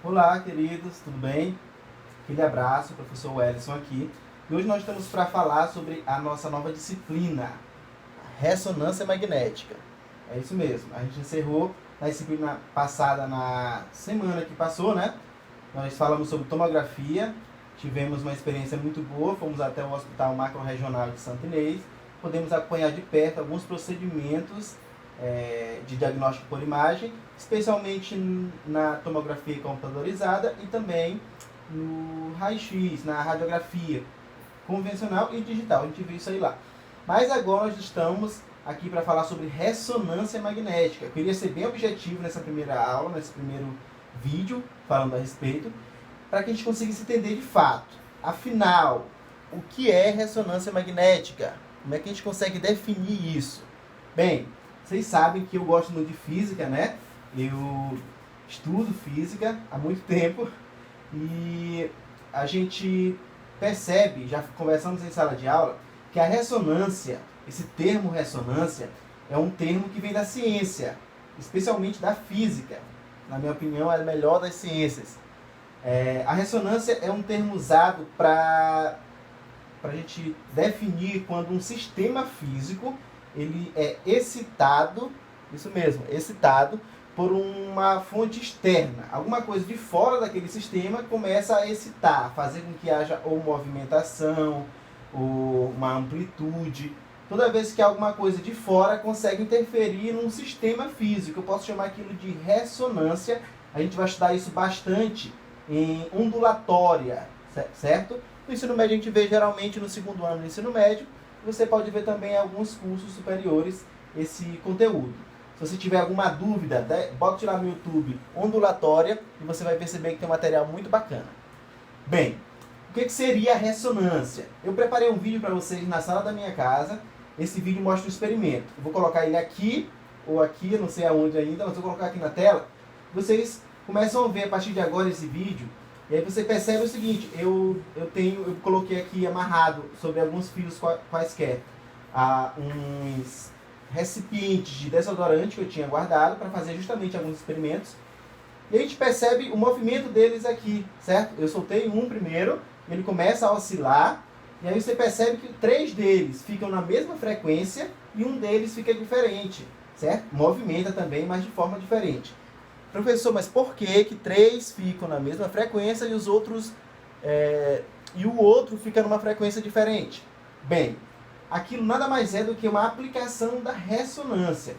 Olá, queridos, tudo bem? Aquele abraço, professor Wellington aqui. E hoje nós estamos para falar sobre a nossa nova disciplina, a ressonância magnética. É isso mesmo, a gente encerrou na disciplina passada, na semana que passou, né? Nós falamos sobre tomografia, tivemos uma experiência muito boa, fomos até o Hospital Macro-Regional de Santa Inês, podemos acompanhar de perto alguns procedimentos de diagnóstico por imagem, especialmente na tomografia computadorizada e também no raio-x, na radiografia convencional e digital. A gente viu isso aí lá. Mas agora nós estamos aqui para falar sobre ressonância magnética. Eu queria ser bem objetivo nessa primeira aula, nesse primeiro vídeo, falando a respeito, para que a gente conseguisse entender de fato. Afinal, o que é ressonância magnética? Como é que a gente consegue definir isso? Bem, vocês sabem que eu gosto muito de física, né? Eu estudo física há muito tempo e a gente percebe, já conversamos em sala de aula, que a ressonância, esse termo ressonância, é um termo que vem da ciência, especialmente da física. Na minha opinião, é a melhor das ciências. A ressonância é um termo usado para a gente definir quando um sistema físico ele é excitado, isso mesmo, excitado por uma fonte externa. Alguma coisa de fora daquele sistema começa a excitar, fazer com que haja ou movimentação, ou uma amplitude. Toda vez que alguma coisa de fora consegue interferir num sistema físico, eu posso chamar aquilo de ressonância. A gente vai estudar isso bastante em ondulatória, certo? No ensino médio a gente vê geralmente no segundo ano do ensino médio. Você pode ver também em alguns cursos superiores esse conteúdo. Se você tiver alguma dúvida, bota lá no YouTube ondulatória e você vai perceber que tem um material muito bacana. Bem, o que seria a ressonância? Eu preparei um vídeo para vocês na sala da minha casa. Esse vídeo mostra o experimento. Eu vou colocar ele aqui ou aqui, eu não sei aonde ainda, mas vou colocar aqui na tela. Vocês começam a ver a partir de agora esse vídeo. E aí você percebe o seguinte, eu coloquei aqui amarrado sobre alguns fios quaisquer uns recipientes de desodorante que eu tinha guardado para fazer justamente alguns experimentos. E a gente percebe o movimento deles aqui, certo? Eu soltei um primeiro, ele começa a oscilar, e aí você percebe que 3 deles ficam na mesma frequência e um deles fica diferente, certo? Movimenta também, mas de forma diferente. Professor, mas por que 3 ficam na mesma frequência e os outros e o outro fica numa frequência diferente? Bem, aquilo nada mais é do que uma aplicação da ressonância.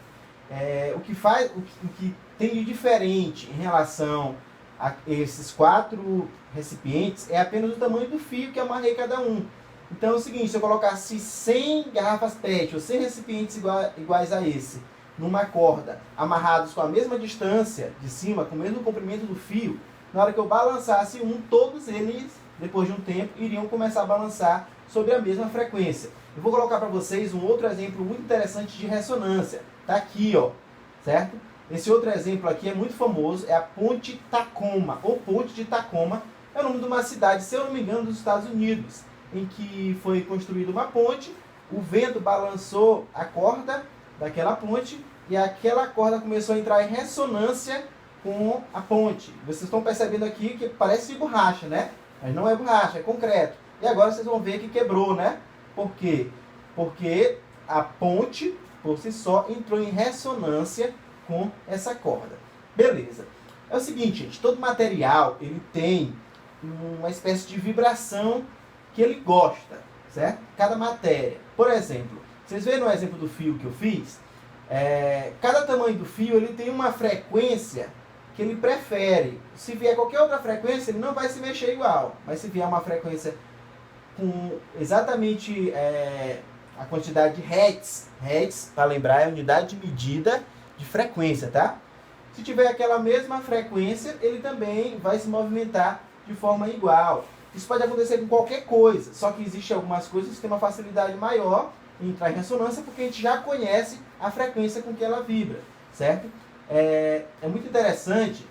O que tem de diferente em relação a esses 4 recipientes é apenas o tamanho do fio que amarrei cada um. Então é o seguinte, se eu colocasse 100 garrafas PET ou 100 recipientes iguais a esse, numa corda, amarrados com a mesma distância de cima, com o mesmo comprimento do fio, na hora que eu balançasse todos eles, depois de um tempo, iriam começar a balançar sobre a mesma frequência. Eu vou colocar para vocês um outro exemplo muito interessante de ressonância. Está aqui, ó, certo? Esse outro exemplo aqui é muito famoso, é a Ponte Tacoma, ou Ponte de Tacoma, é o nome de uma cidade, se eu não me engano, dos Estados Unidos, em que foi construída uma ponte, o vento balançou a corda daquela ponte e aquela corda começou a entrar em ressonância com a ponte. Vocês estão percebendo aqui que parece borracha, né? Mas não é borracha, é concreto. E agora vocês vão ver que quebrou, né? Por quê? Porque a ponte, por si só, entrou em ressonância com essa corda. Beleza. É o seguinte, gente, todo material ele tem uma espécie de vibração que ele gosta, certo? Cada matéria. Por exemplo, vocês veem no exemplo do fio que eu fiz, cada tamanho do fio ele tem uma frequência que ele prefere. Se vier qualquer outra frequência, ele não vai se mexer igual. Mas se vier uma frequência com exatamente a quantidade de hertz, para lembrar, é a unidade de medida de frequência, tá? Se tiver aquela mesma frequência, ele também vai se movimentar de forma igual. Isso pode acontecer com qualquer coisa, só que existem algumas coisas que têm uma facilidade maior em entrar em ressonância porque a gente já conhece a frequência com que ela vibra, certo? É muito interessante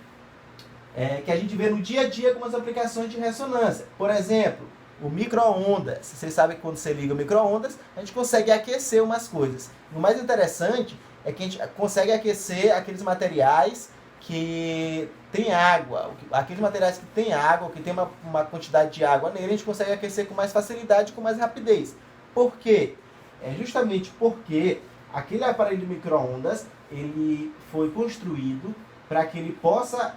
que a gente vê no dia a dia algumas aplicações de ressonância. Por exemplo, o micro-ondas. Vocês sabem que quando você liga o micro-ondas, a gente consegue aquecer umas coisas. O mais interessante é que a gente consegue aquecer aqueles materiais que tem água, aqueles materiais que tem água, que tem uma quantidade de água nele, a gente consegue aquecer com mais facilidade, com mais rapidez. Por quê? É justamente porque aquele aparelho de micro-ondas, ele foi construído para que ele possa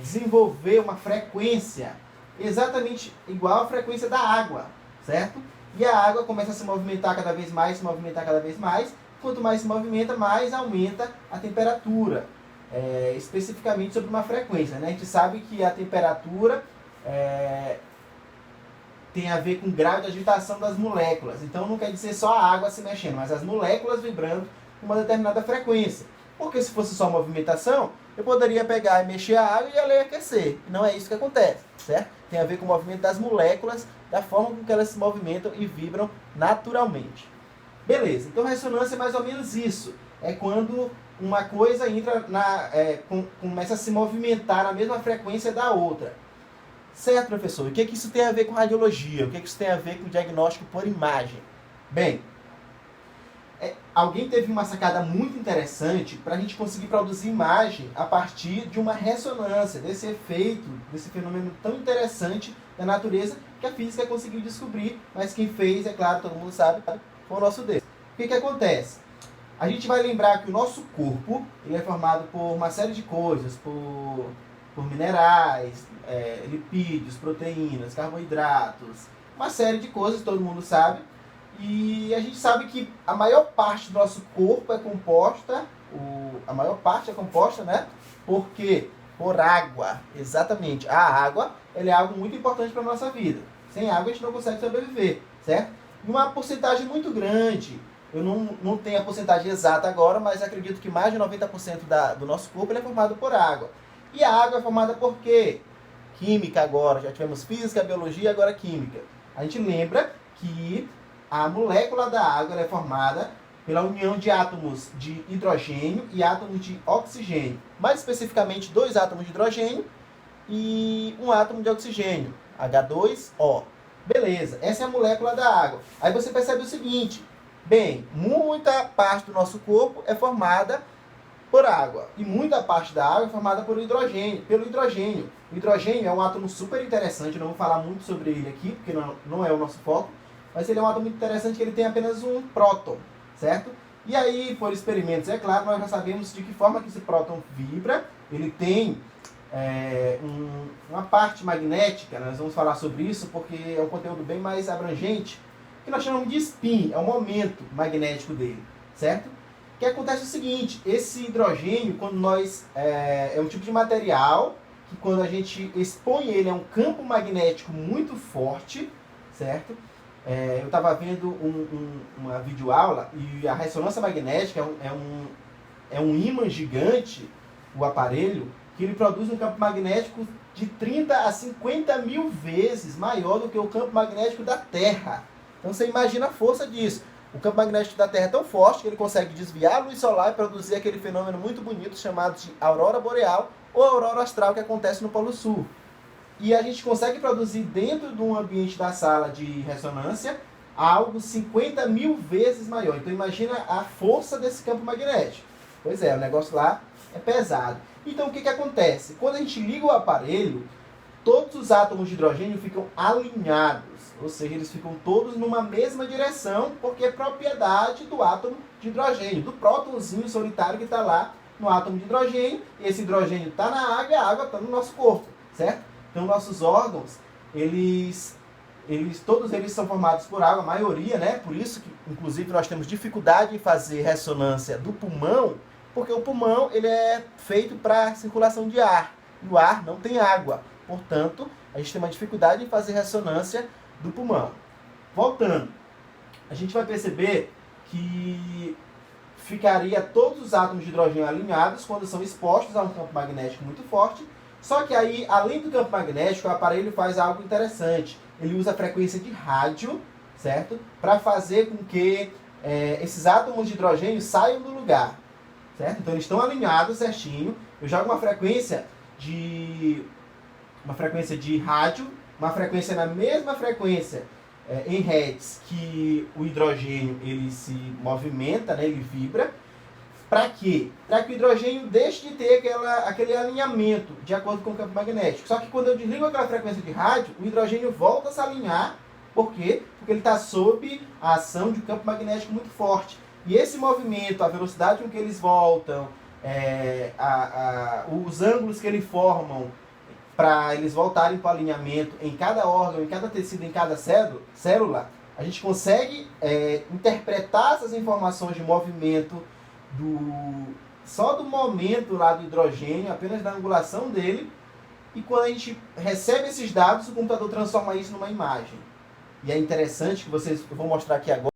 desenvolver uma frequência exatamente igual à frequência da água, certo? E a água começa a se movimentar cada vez mais, se movimentar cada vez mais. Quanto mais se movimenta, mais aumenta a temperatura. Especificamente sobre uma frequência, né? A gente sabe que a temperatura tem a ver com o grau de agitação das moléculas. Então não quer dizer só a água se mexendo, mas as moléculas vibrando com uma determinada frequência. Porque se fosse só movimentação, eu poderia pegar e mexer a água e ela ia aquecer. E não é isso que acontece, certo? Tem a ver com o movimento das moléculas, da forma com que elas se movimentam e vibram naturalmente. Beleza, então ressonância é mais ou menos isso. É quando uma coisa entra começa a se movimentar na mesma frequência da outra. Certo, professor? E o que isso tem a ver com radiologia? O que isso tem a ver com diagnóstico por imagem? Bem, alguém teve uma sacada muito interessante para a gente conseguir produzir imagem a partir de uma ressonância, desse efeito, desse fenômeno tão interessante da natureza que a física conseguiu descobrir, mas quem fez, é claro, todo mundo sabe, foi o nosso Deus. O que acontece? A gente vai lembrar que o nosso corpo ele é formado por uma série de coisas, por minerais, lipídios, proteínas, carboidratos, uma série de coisas, todo mundo sabe. E a gente sabe que a maior parte do nosso corpo é composta, né? Por quê? Por água, exatamente. A água ela é algo muito importante para a nossa vida. Sem água a gente não consegue sobreviver, certo? E uma porcentagem muito grande, eu não tenho a porcentagem exata agora, mas acredito que mais de 90% do nosso corpo ele é formado por água. E a água é formada por quê? Química agora, já tivemos física, biologia, agora química. A gente lembra que a molécula da água ela é formada pela união de átomos de hidrogênio e átomos de oxigênio. Mais especificamente, 2 átomos de hidrogênio e um átomo de oxigênio, H2O. Beleza, essa é a molécula da água. Aí você percebe o seguinte, bem, muita parte do nosso corpo é formada por água. E muita parte da água é formada pelo hidrogênio. O hidrogênio é um átomo super interessante, eu não vou falar muito sobre ele aqui, porque não é o nosso foco, mas ele é um átomo muito interessante que ele tem apenas um próton, certo? E aí, por experimentos, é claro, nós já sabemos de que forma que esse próton vibra. Ele tem uma parte magnética, nós vamos falar sobre isso porque é um conteúdo bem mais abrangente, que nós chamamos de spin, é o momento magnético dele, certo? O que acontece é o seguinte, esse hidrogênio, quando é um tipo de material que quando a gente expõe ele a um campo magnético muito forte, certo? Eu estava vendo uma videoaula e a ressonância magnética é um ímã gigante, o aparelho, que ele produz um campo magnético de 30 a 50 mil vezes maior do que o campo magnético da Terra. Então você imagina a força disso. O campo magnético da Terra é tão forte que ele consegue desviar a luz solar e produzir aquele fenômeno muito bonito chamado de aurora boreal ou aurora astral que acontece no Polo Sul. E a gente consegue produzir dentro de um ambiente da sala de ressonância algo 50 mil vezes maior. Então imagina a força desse campo magnético. Pois é, o negócio lá é pesado. Então o que acontece? Quando a gente liga o aparelho, todos os átomos de hidrogênio ficam alinhados. Ou seja, eles ficam todos numa mesma direção, porque é propriedade do átomo de hidrogênio, do prótonzinho solitário que está lá no átomo de hidrogênio. Esse hidrogênio está na água e a água está no nosso corpo, certo? Então nossos órgãos, todos eles são formados por água, a maioria, né? Por isso que, inclusive, nós temos dificuldade em fazer ressonância do pulmão, porque o pulmão ele é feito para circulação de ar. E o ar não tem água. Portanto, a gente tem uma dificuldade em fazer ressonância do pulmão. Voltando, a gente vai perceber que ficaria todos os átomos de hidrogênio alinhados quando são expostos a um campo magnético muito forte. Só que aí, além do campo magnético, o aparelho faz algo interessante. Ele usa a frequência de rádio, certo? Para fazer com que esses átomos de hidrogênio saiam do lugar, certo? Então eles estão alinhados certinho. Eu jogo uma frequência de rádio, uma frequência na mesma frequência em hertz que o hidrogênio ele se movimenta, né? Ele vibra. Para quê? Para que o hidrogênio deixe de ter aquele alinhamento de acordo com o campo magnético. Só que quando eu desligo aquela frequência de rádio, o hidrogênio volta a se alinhar. Por quê? Porque ele está sob a ação de um campo magnético muito forte. E esse movimento, a velocidade com que eles voltam, os ângulos que eles formam para eles voltarem para o alinhamento em cada órgão, em cada tecido, em cada célula, a gente consegue interpretar essas informações de movimento só do momento lá do hidrogênio, apenas da angulação dele, e quando a gente recebe esses dados, o computador transforma isso numa imagem. E é interessante que eu vou mostrar aqui agora.